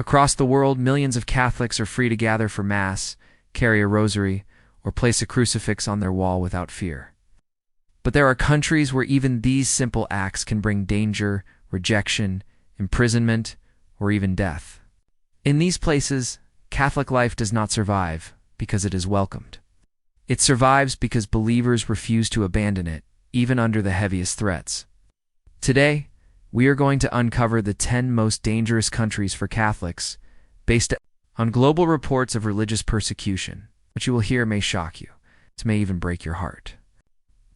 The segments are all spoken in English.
Across the world, millions of Catholics are free to gather for Mass, carry a rosary, or place a crucifix on their wall without fear. But there are countries where even these simple acts can bring danger, rejection, imprisonment, or even death. In these places, Catholic life does not survive because it is welcomed. It survives because believers refuse to abandon it, even under the heaviest threats. Today, we are going to uncover the 10 most dangerous countries for Catholics based on global reports of religious persecution. What you will hear may shock you. It may even break your heart.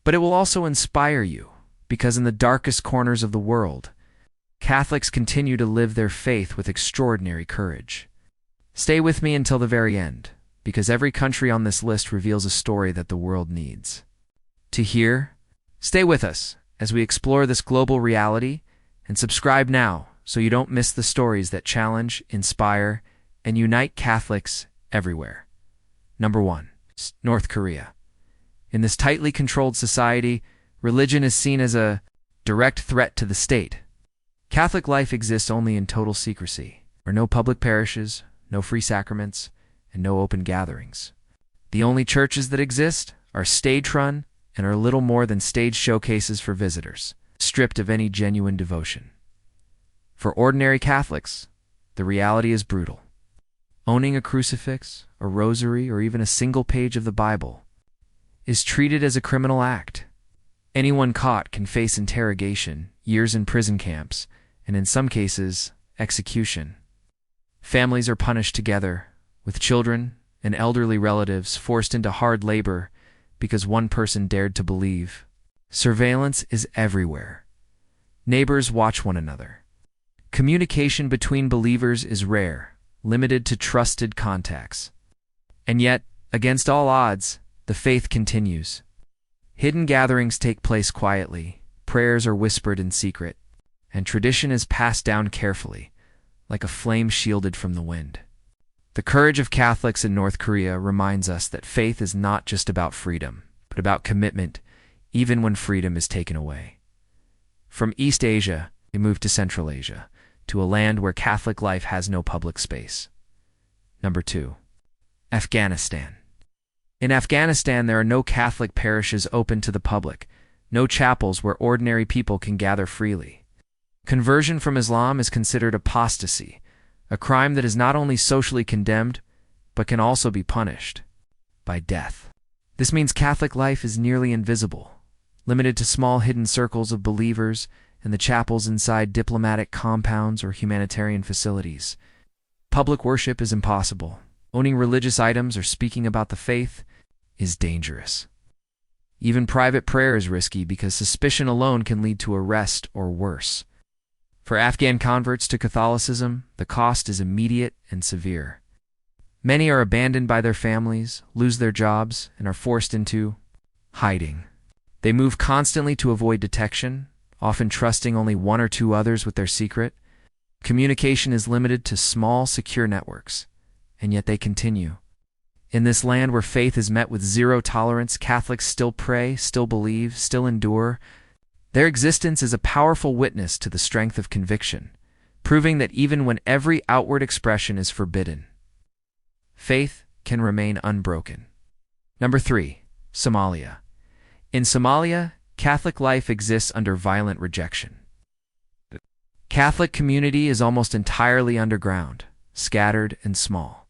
But it will also inspire you, because in the darkest corners of the world, Catholics continue to live their faith with extraordinary courage. Stay with me until the very end, because every country on this list reveals a story that the world needs to hear. Stay with us as we explore this global reality, and subscribe now so you don't miss the stories that challenge, inspire, and unite Catholics everywhere. Number 1. North Korea. In this tightly controlled society, religion is seen as a direct threat to the state. Catholic life exists only in total secrecy. There are no public parishes, no free sacraments, and no open gatherings. The only churches that exist are stage-run and are little more than stage showcases for visitors, stripped of any genuine devotion. For ordinary Catholics, the reality is brutal. Owning a crucifix, a rosary, or even a single page of the Bible is treated as a criminal act. Anyone caught can face interrogation, years in prison camps, and in some cases, execution. Families are punished together, with children and elderly relatives forced into hard labor because one person dared to believe. Surveillance is everywhere. Neighbors watch one another. Communication between believers is rare, limited to trusted contacts. And yet, against all odds, the faith continues. Hidden gatherings take place quietly, prayers are whispered in secret, and tradition is passed down carefully, like a flame shielded from the wind. The courage of Catholics in North Korea reminds us that faith is not just about freedom, but about commitment, even when freedom is taken away. From East Asia, we move to Central Asia, to a land where Catholic life has no public space. Number 2. Afghanistan. In Afghanistan, there are no Catholic parishes open to the public, no chapels where ordinary people can gather freely. Conversion from Islam is considered apostasy, a crime that is not only socially condemned, but can also be punished by death. This means Catholic life is nearly invisible, limited to small hidden circles of believers and the chapels inside diplomatic compounds or humanitarian facilities. Public worship is impossible. Owning religious items or speaking about the faith is dangerous. Even private prayer is risky because suspicion alone can lead to arrest or worse. For Afghan converts to Catholicism, the cost is immediate and severe. Many are abandoned by their families, lose their jobs, and are forced into hiding. They move constantly to avoid detection, often trusting only one or two others with their secret. Communication is limited to small, secure networks, and yet they continue. In this land where faith is met with zero tolerance, Catholics still pray, still believe, still endure. Their existence is a powerful witness to the strength of conviction, proving that even when every outward expression is forbidden, faith can remain unbroken. Number 3. Somalia. In Somalia, Catholic life exists under violent rejection. The Catholic community is almost entirely underground, scattered and small.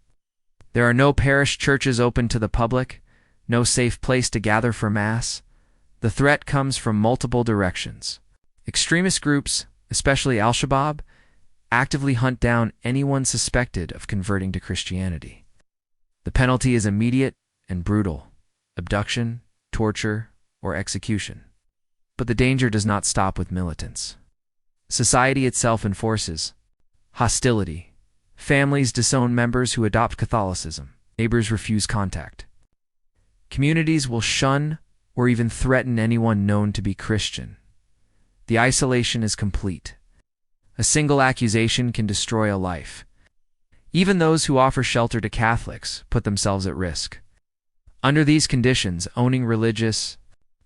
There are no parish churches open to the public, no safe place to gather for Mass. The threat comes from multiple directions. Extremist groups, especially Al-Shabaab, actively hunt down anyone suspected of converting to Christianity. The penalty is immediate and brutal: abduction, torture, or execution. But the danger does not stop with militants. Society itself enforces hostility. Families disown members who adopt Catholicism. Neighbors refuse contact. Communities will shun or even threaten anyone known to be Christian. The isolation is complete. A single accusation can destroy a life. Even those who offer shelter to Catholics put themselves at risk. Under these conditions, owning religious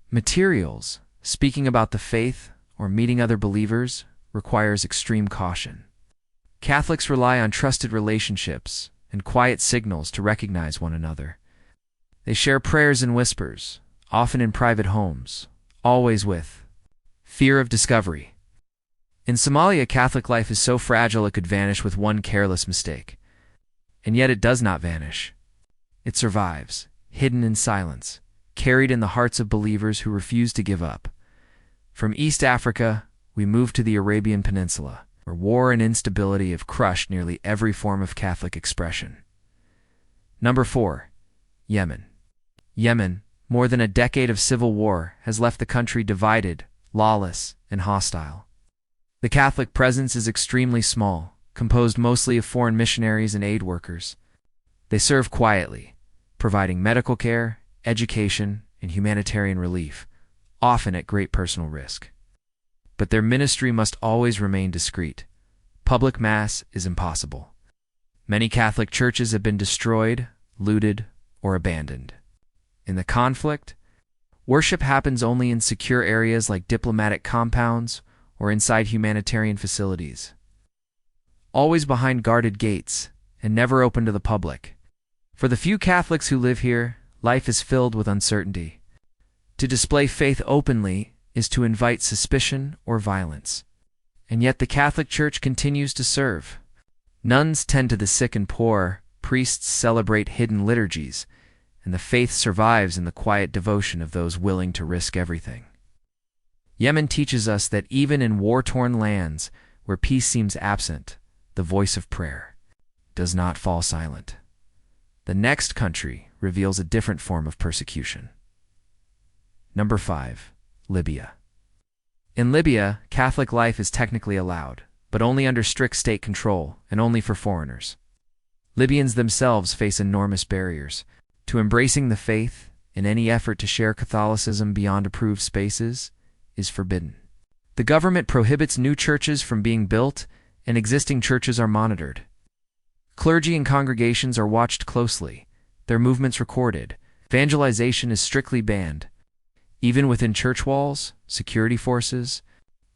materials, speaking about the faith, or meeting other believers requires extreme caution. Catholics rely on trusted relationships and quiet signals to recognize one another. They share prayers in whispers, often in private homes, always with fear of discovery. In Somalia, Catholic life is so fragile it could vanish with one careless mistake. And yet it does not vanish. It survives, hidden in silence, carried in the hearts of believers who refuse to give up. From East Africa, we move to the Arabian Peninsula, where war and instability have crushed nearly every form of Catholic expression. Number 4. Yemen. Yemen, more than a decade of civil war, has left the country divided, lawless, and hostile. The Catholic presence is extremely small, composed mostly of foreign missionaries and aid workers. They serve quietly, providing medical care, education, and humanitarian relief, often at great personal risk. But their ministry must always remain discreet. Public mass is impossible. Many Catholic churches have been destroyed, looted, or abandoned. In the conflict, worship happens only in secure areas like diplomatic compounds or inside humanitarian facilities, always behind guarded gates and never open to the public. For the few Catholics who live here, life is filled with uncertainty. To display faith openly is to invite suspicion or violence. And yet the Catholic Church continues to serve. Nuns tend to the sick and poor, priests celebrate hidden liturgies, and the faith survives in the quiet devotion of those willing to risk everything. Yemen teaches us that even in war-torn lands, where peace seems absent, the voice of prayer does not fall silent. The next country reveals a different form of persecution. Number 5. Libya. In Libya, Catholic life is technically allowed, but only under strict state control and only for foreigners. Libyans themselves face enormous barriers to embracing the faith, and any effort to share Catholicism beyond approved spaces is forbidden. The government prohibits new churches from being built, and existing churches are monitored. Clergy and congregations are watched closely, their movements recorded. Evangelization is strictly banned. Even within church walls, security forces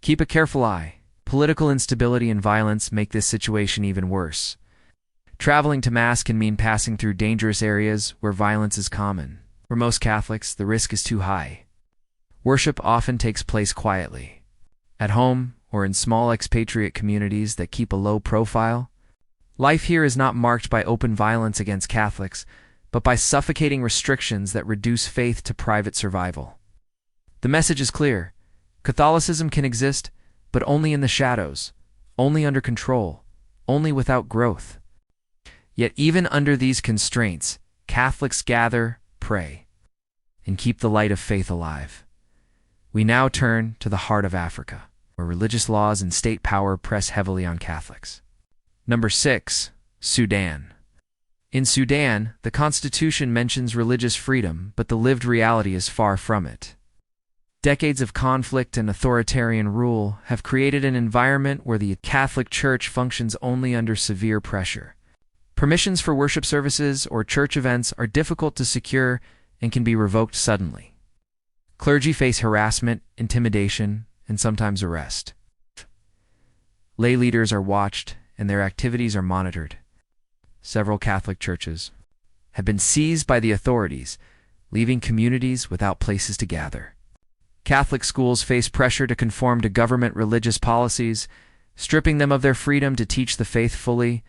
keep a careful eye. Political instability and violence make this situation even worse. Traveling to Mass can mean passing through dangerous areas where violence is common. For most Catholics, the risk is too high. Worship often takes place quietly, at home or in small expatriate communities that keep a low profile. Life here is not marked by open violence against Catholics, but by suffocating restrictions that reduce faith to private survival. The message is clear. Catholicism can exist, but only in the shadows, only under control, only without growth. Yet even under these constraints, Catholics gather, pray, and keep the light of faith alive. We now turn to the heart of Africa, where religious laws and state power press heavily on Catholics. Number 6. Sudan. In Sudan, the Constitution mentions religious freedom, but the lived reality is far from it. Decades of conflict and authoritarian rule have created an environment where the Catholic Church functions only under severe pressure. Permissions for worship services or church events are difficult to secure and can be revoked suddenly. Clergy face harassment, intimidation, and sometimes arrest. Lay leaders are watched and their activities are monitored. Several Catholic churches have been seized by the authorities, leaving communities without places to gather. Catholic schools face pressure to conform to government religious policies, stripping them of their freedom to teach the faith fully.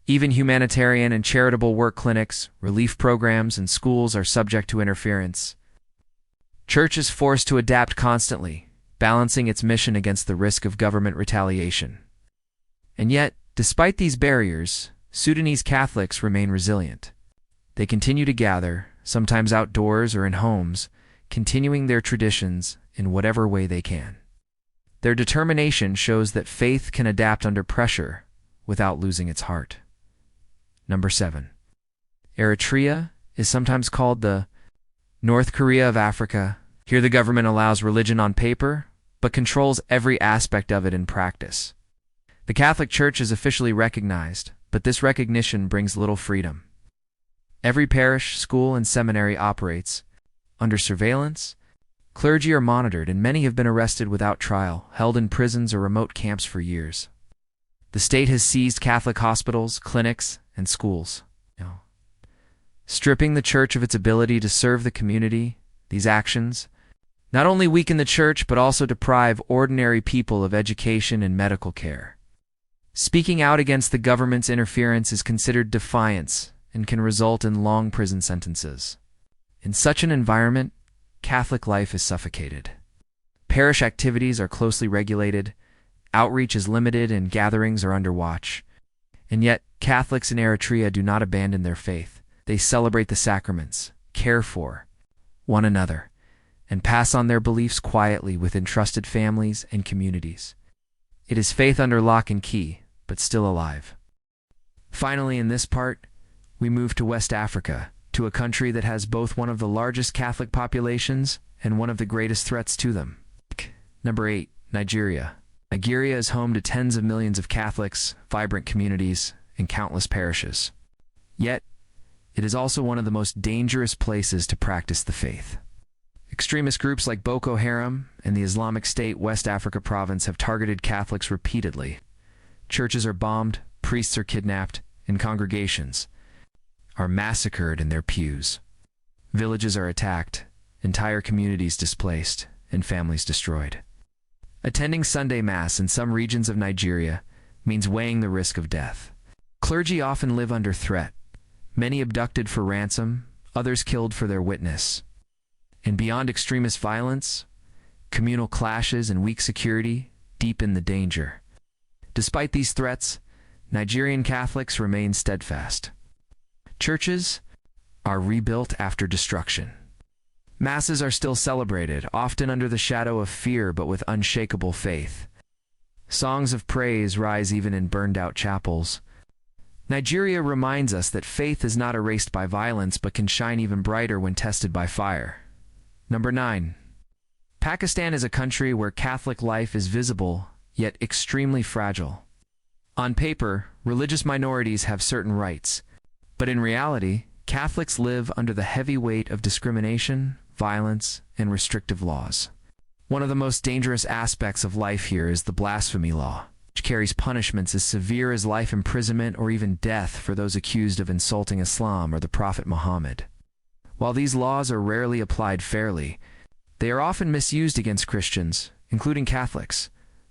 Even humanitarian and charitable work clinics, relief programs, and schools are subject to interference. Church is forced to adapt constantly, balancing its mission against the risk of government retaliation. And yet, despite these barriers, Sudanese Catholics remain resilient. They continue to gather, sometimes outdoors or in homes, continuing their traditions in whatever way they can. Their determination shows that faith can adapt under pressure without losing its heart. Number 7. Eritrea is sometimes called the North Korea of Africa. Here the government allows religion on paper, but controls every aspect of it in practice. The Catholic Church is officially recognized, but this recognition brings little freedom. Every parish, school, and seminary operates under surveillance. Clergy are monitored, and many have been arrested without trial, held in prisons or remote camps for years. The state has seized Catholic hospitals, clinics, and schools. Stripping the church of its ability to serve the community, these actions not only weaken the church but also deprive ordinary people of education and medical care. Speaking out against the government's interference is considered defiance and can result in long prison sentences. In such an environment, Catholic life is suffocated. Parish activities are closely regulated, outreach is limited, and gatherings are under watch. And yet, Catholics in Eritrea do not abandon their faith. They celebrate the sacraments, care for one another, and pass on their beliefs quietly with entrusted families and communities. It is faith under lock and key, but still alive. Finally, in this part, we move to West Africa, to a country that has both one of the largest Catholic populations and one of the greatest threats to them. Number 8. Nigeria. Nigeria is home to tens of millions of Catholics, vibrant communities, and countless parishes. Yet, it is also one of the most dangerous places to practice the faith. Extremist groups like Boko Haram and the Islamic State West Africa province have targeted Catholics repeatedly. Churches are bombed, priests are kidnapped, and congregations are massacred in their pews. Villages are attacked, entire communities displaced, and families destroyed. Attending Sunday Mass in some regions of Nigeria means weighing the risk of death. Clergy often live under threat, many abducted for ransom, others killed for their witness. And beyond extremist violence, communal clashes and weak security deepen the danger. Despite these threats, Nigerian Catholics remain steadfast. Churches are rebuilt after destruction. Masses are still celebrated, often under the shadow of fear but with unshakable faith. Songs of praise rise even in burned-out chapels. Nigeria reminds us that faith is not erased by violence but can shine even brighter when tested by fire. Number 9. Pakistan is a country where Catholic life is visible, yet extremely fragile. On paper, religious minorities have certain rights, but in reality, Catholics live under the heavy weight of discrimination, violence, and restrictive laws. One of the most dangerous aspects of life here is the blasphemy law, which carries punishments as severe as life imprisonment or even death for those accused of insulting Islam or the Prophet Muhammad. While these laws are rarely applied fairly, they are often misused against Christians, including Catholics,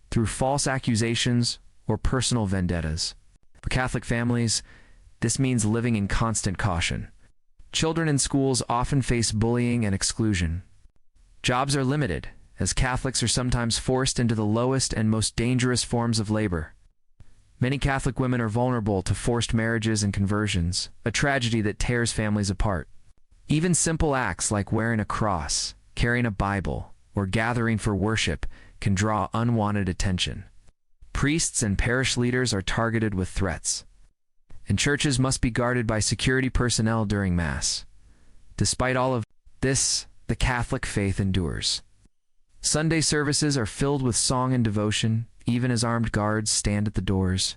through false accusations or personal vendettas. For Catholic families, this means living in constant caution. Children in schools often face bullying and exclusion. Jobs are limited, as Catholics are sometimes forced into the lowest and most dangerous forms of labor. Many Catholic women are vulnerable to forced marriages and conversions, a tragedy that tears families apart. Even simple acts like wearing a cross, carrying a Bible, or gathering for worship can draw unwanted attention. Priests and parish leaders are targeted with threats, and churches must be guarded by security personnel during Mass. Despite all of this, the Catholic faith endures. Sunday services are filled with song and devotion, even as armed guards stand at the doors.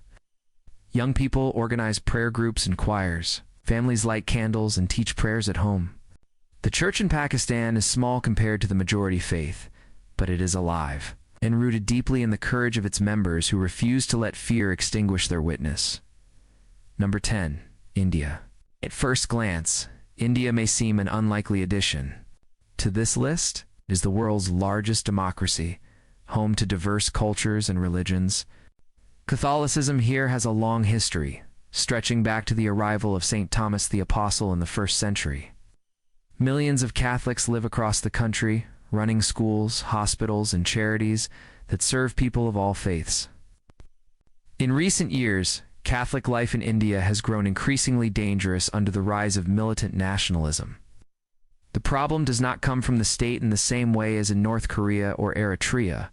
Young people organize prayer groups and choirs. Families light candles and teach prayers at home. The church in Pakistan is small compared to the majority faith, but it is alive and rooted deeply in the courage of its members who refuse to let fear extinguish their witness. Number 10. India. At first glance, India may seem an unlikely addition. To this list, it is the world's largest democracy, home to diverse cultures and religions. Catholicism here has a long history, stretching back to the arrival of St. Thomas the Apostle in the 1st century. Millions of Catholics live across the country, running schools, hospitals, and charities that serve people of all faiths. In recent years, Catholic life in India has grown increasingly dangerous under the rise of militant nationalism. The problem does not come from the state in the same way as in North Korea or Eritrea.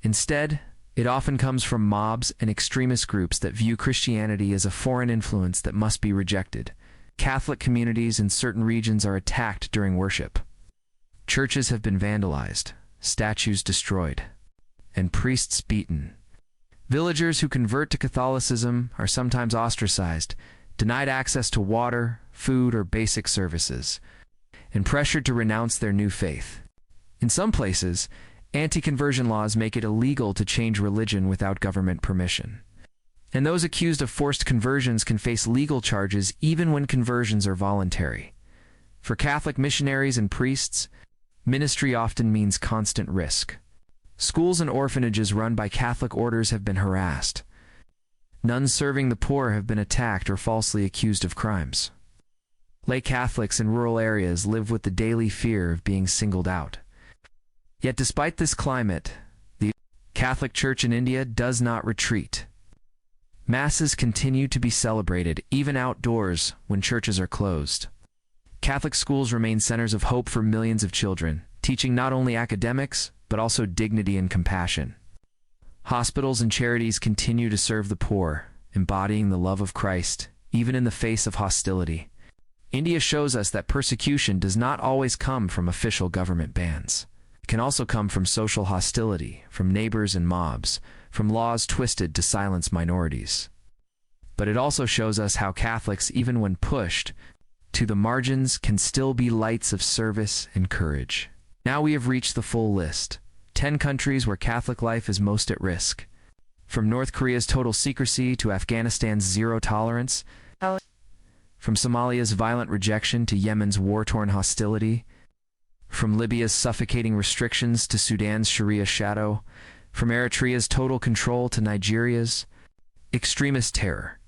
Instead, it often comes from mobs and extremist groups that view Christianity as a foreign influence that must be rejected. Catholic communities in certain regions are attacked during worship. Churches have been vandalized, statues destroyed, and priests beaten. Villagers who convert to Catholicism are sometimes ostracized, denied access to water, food, or basic services, and pressured to renounce their new faith. In some places, anti-conversion laws make it illegal to change religion without government permission. And those accused of forced conversions can face legal charges even when conversions are voluntary. For Catholic missionaries and priests, ministry often means constant risk. Schools and orphanages run by Catholic orders have been harassed. Nuns serving the poor have been attacked or falsely accused of crimes. Lay Catholics in rural areas live with the daily fear of being singled out. Yet despite this climate, the Catholic Church in India does not retreat. Masses continue to be celebrated, even outdoors, when churches are closed. Catholic schools remain centers of hope for millions of children, teaching not only academics, but also dignity and compassion. Hospitals and charities continue to serve the poor, embodying the love of Christ, even in the face of hostility. India shows us that persecution does not always come from official government bans. It can also come from social hostility, from neighbors and mobs, from laws twisted to silence minorities. But it also shows us how Catholics, even when pushed to the margins, can still be lights of service and courage. Now we have reached the full list. 10 countries where Catholic life is most at risk. From North Korea's total secrecy to Afghanistan's zero tolerance, from Somalia's violent rejection to Yemen's war-torn hostility, from Libya's suffocating restrictions to Sudan's Sharia shadow, from Eritrea's total control to Nigeria's extremist terror.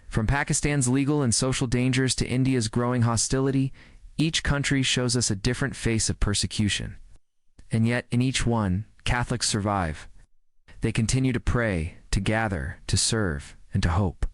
From Pakistan's legal and social dangers to India's growing hostility, each country shows us a different face of persecution. And yet, in each one, Catholics survive. They continue to pray, to gather, to serve, and to hope.